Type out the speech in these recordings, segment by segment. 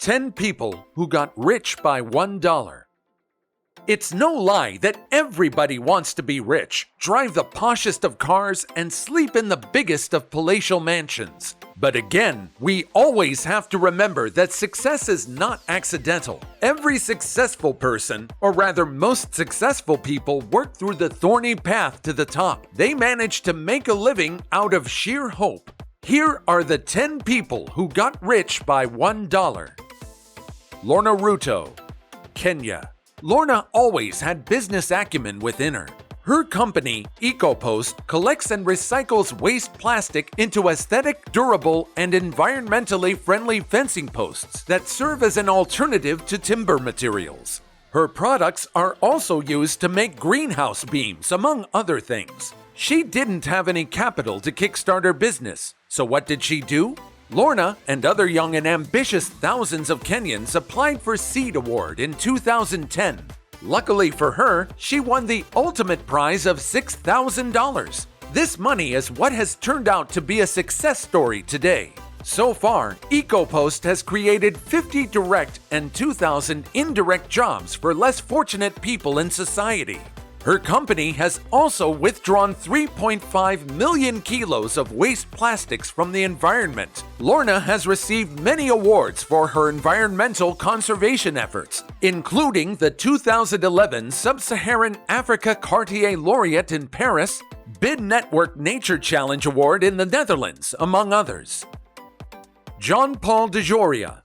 10 people who got rich by $1. It's no lie that everybody wants to be rich, drive the poshest of cars, and sleep in the biggest of palatial mansions. But again, we always have to remember that success is not accidental. Every successful person, or rather most successful people, work through the thorny path to the top. They manage to make a living out of sheer hope. Here are the 10 people who got rich by $1. Lorna Ruto, Kenya. Lorna always had business acumen within her. Her company, EcoPost, collects and recycles waste plastic into aesthetic, durable, and environmentally friendly fencing posts that serve as an alternative to timber materials. Her products are also used to make greenhouse beams, among other things. She didn't have any capital to kickstart her business, so what did she do? Lorna and other young and ambitious thousands of Kenyans applied for Seed Award in 2010. Luckily for her, she won the ultimate prize of $6,000. This money is what has turned out to be a success story today. So far, EcoPost has created 50 direct and 2,000 indirect jobs for less fortunate people in society. Her company has also withdrawn 3.5 million kilos of waste plastics from the environment. Lorna has received many awards for her environmental conservation efforts, including the 2011 Sub-Saharan Africa Cartier Laureate in Paris, Bid Network Nature Challenge Award in the Netherlands, among others. John Paul DeJoria,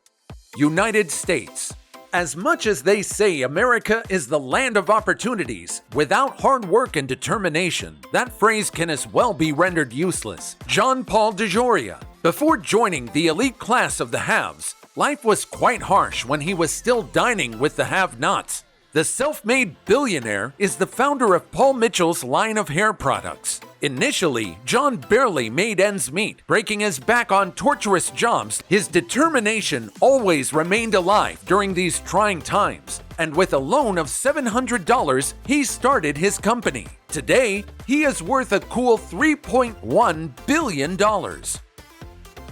United States. As much as they say America is the land of opportunities, without hard work and determination, that phrase can as well be rendered useless. John Paul DeJoria. Before joining the elite class of the haves, life was quite harsh when he was still dining with the have-nots. The self-made billionaire is the founder of Paul Mitchell's line of hair products. Initially, John barely made ends meet, breaking his back on torturous jobs. His determination always remained alive during these trying times, and with a loan of $700, he started his company. Today, he is worth a cool $3.1 billion.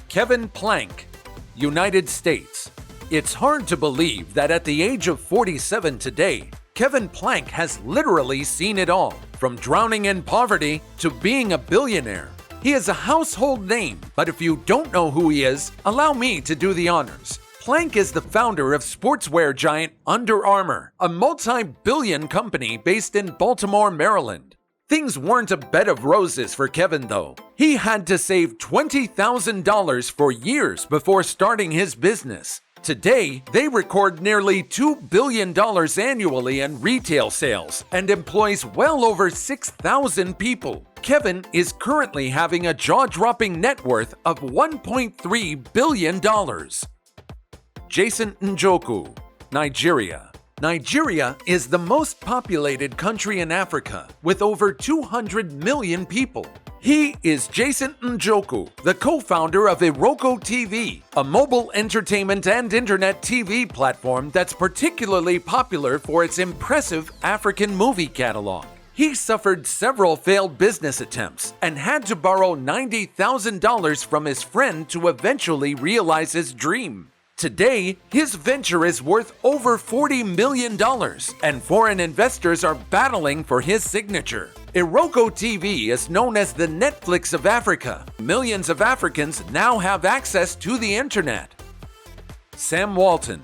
Kevin Plank, United States. It's hard to believe that at the age of 47 today, Kevin Plank has literally seen it all, from drowning in poverty to being a billionaire. He is a household name, but if you don't know who he is, allow me to do the honors. Plank is the founder of sportswear giant Under Armour, a multi-billion company based in Baltimore, Maryland. Things weren't a bed of roses for Kevin, though. He had to save $20,000 for years before starting his business. Today, they record nearly $2 billion annually in retail sales and employs well over 6,000 people. Kevin is currently having a jaw-dropping net worth of $1.3 billion. Jason Njoku, Nigeria. Nigeria is the most populated country in Africa, with over 200 million people. He is Jason Njoku, the co-founder of Iroko TV, a mobile entertainment and internet TV platform that's particularly popular for its impressive African movie catalog. He suffered several failed business attempts and had to borrow $90,000 from his friend to eventually realize his dream. Today, his venture is worth over $40 million, and foreign investors are battling for his signature. Iroko TV is known as the Netflix of Africa. Millions of Africans now have access to the internet. Sam Walton,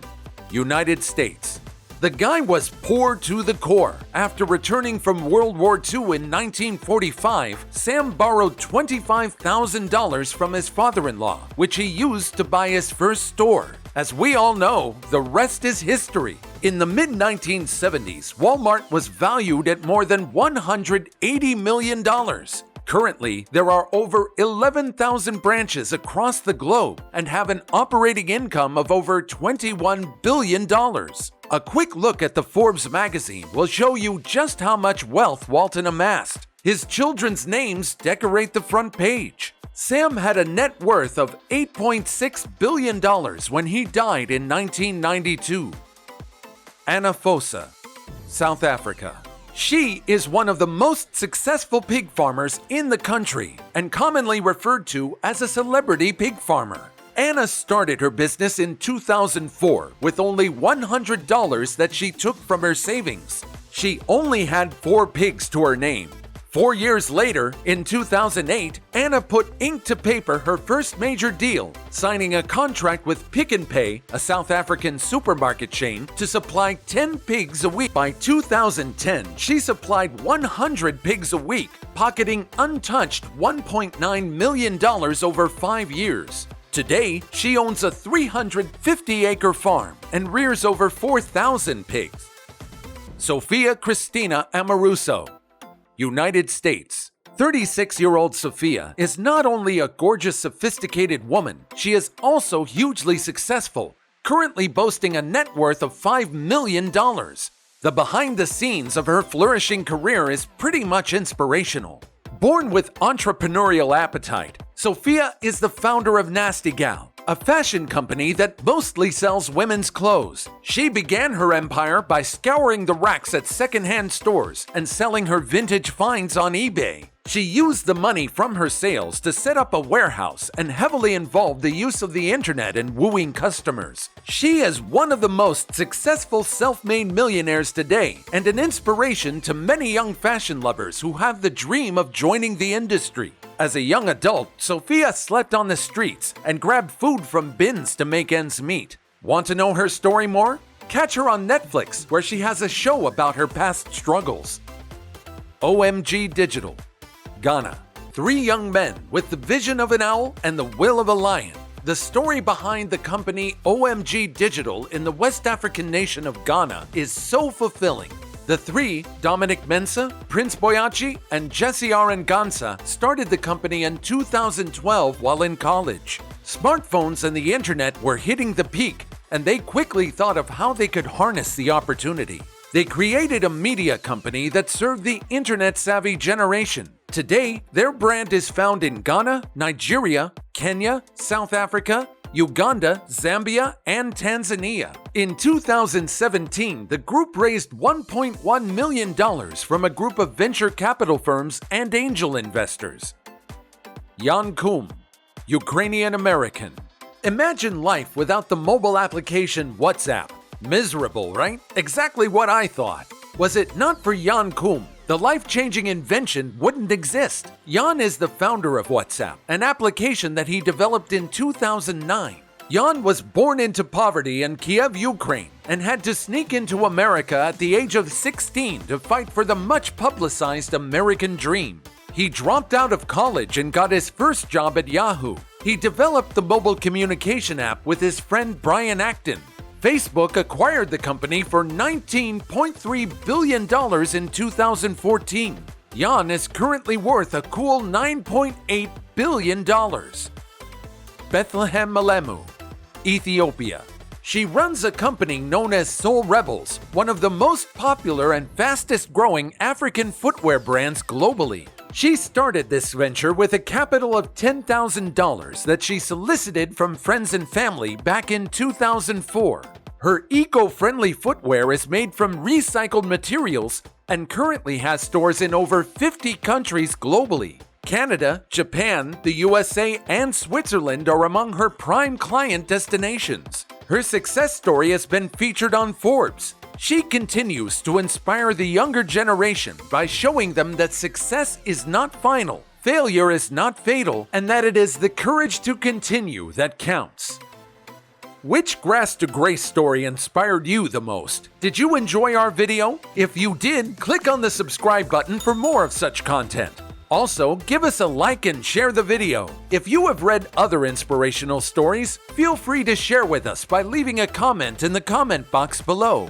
United States. The guy was poor to the core. After returning from World War II in 1945, Sam borrowed $25,000 from his father-in-law, which he used to buy his first store. As we all know, the rest is history. In the mid-1970s, Walmart was valued at more than $180 million. Currently, there are over 11,000 branches across the globe and have an operating income of over $21 billion. A quick look at the Forbes magazine will show you just how much wealth Walton amassed. His children's names decorate the front page. Sam had a net worth of $8.6 billion when he died in 1992. Anaphosa, South Africa. She is one of the most successful pig farmers in the country and commonly referred to as a celebrity pig farmer. Anna started her business in 2004 with only $100 that she took from her savings. She only had 4 pigs to her name. 4 years later, in 2008, Anna put ink to paper her first major deal, signing a contract with Pick n Pay, a South African supermarket chain, to supply 10 pigs a week. By 2010, she supplied 100 pigs a week, pocketing untouched $1.9 million over 5 years. Today, she owns a 350-acre farm and rears over 4,000 pigs. Sophia Christina Amoruso, United States. 36-year-old Sophia is not only a gorgeous, sophisticated woman, she is also hugely successful, currently boasting a net worth of $5 million. The behind-the-scenes of her flourishing career is pretty much inspirational. Born with entrepreneurial appetite, Sophia is the founder of Nasty Gal, a fashion company that mostly sells women's clothes. She began her empire by scouring the racks at secondhand stores and selling her vintage finds on eBay. She used the money from her sales to set up a warehouse and heavily involved the use of the internet in wooing customers. She is one of the most successful self-made millionaires today and an inspiration to many young fashion lovers who have the dream of joining the industry. As a young adult, Sophia slept on the streets and grabbed food from bins to make ends meet. Want to know her story more? Catch her on Netflix, where she has a show about her past struggles. Omg Digital Ghana. 3 young men with the vision of an owl and the will of a lion. The story behind the company OMG Digital in the West African nation of Ghana is so fulfilling. The 3, Dominic Mensah, Prince Boyachi, and Jesse Arangansa, started the company in 2012 while in college. Smartphones and the internet were hitting the peak, and they quickly thought of how they could harness the opportunity. They created a media company that served the internet-savvy generation. Today, their brand is found in Ghana, Nigeria, Kenya, South Africa, Uganda, Zambia, and Tanzania. In 2017, the group raised $1.1 million from a group of venture capital firms and angel investors. Njoku, Ukrainian-American. Imagine life without the mobile application WhatsApp. Miserable, right? Exactly what I thought. Was it not for Njoku, the life-changing invention wouldn't exist. Jan is the founder of WhatsApp, an application that he developed in 2009. Jan was born into poverty in Kiev, Ukraine, and had to sneak into America at the age of 16 to fight for the much-publicized American dream. He dropped out of college and got his first job at Yahoo. He developed the mobile communication app with his friend Brian Acton. Facebook acquired the company for $19.3 billion in 2014. Jan is currently worth a cool $9.8 billion. Bethlehem Malemu, Ethiopia. She runs a company known as Soul Rebels, one of the most popular and fastest-growing African footwear brands globally. She started this venture with a capital of $10,000 that she solicited from friends and family back in 2004. Her eco-friendly footwear is made from recycled materials and currently has stores in over 50 countries globally. Canada, Japan, the USA, and Switzerland are among her prime client destinations. Her success story has been featured on Forbes. She continues to inspire the younger generation by showing them that success is not final, failure is not fatal, and that it is the courage to continue that counts. Which grass to grace story inspired you the most? Did you enjoy our video? If you did, click on the subscribe button for more of such content. Also, give us a like and share the video. If you have read other inspirational stories, feel free to share with us by leaving a comment in the comment box below.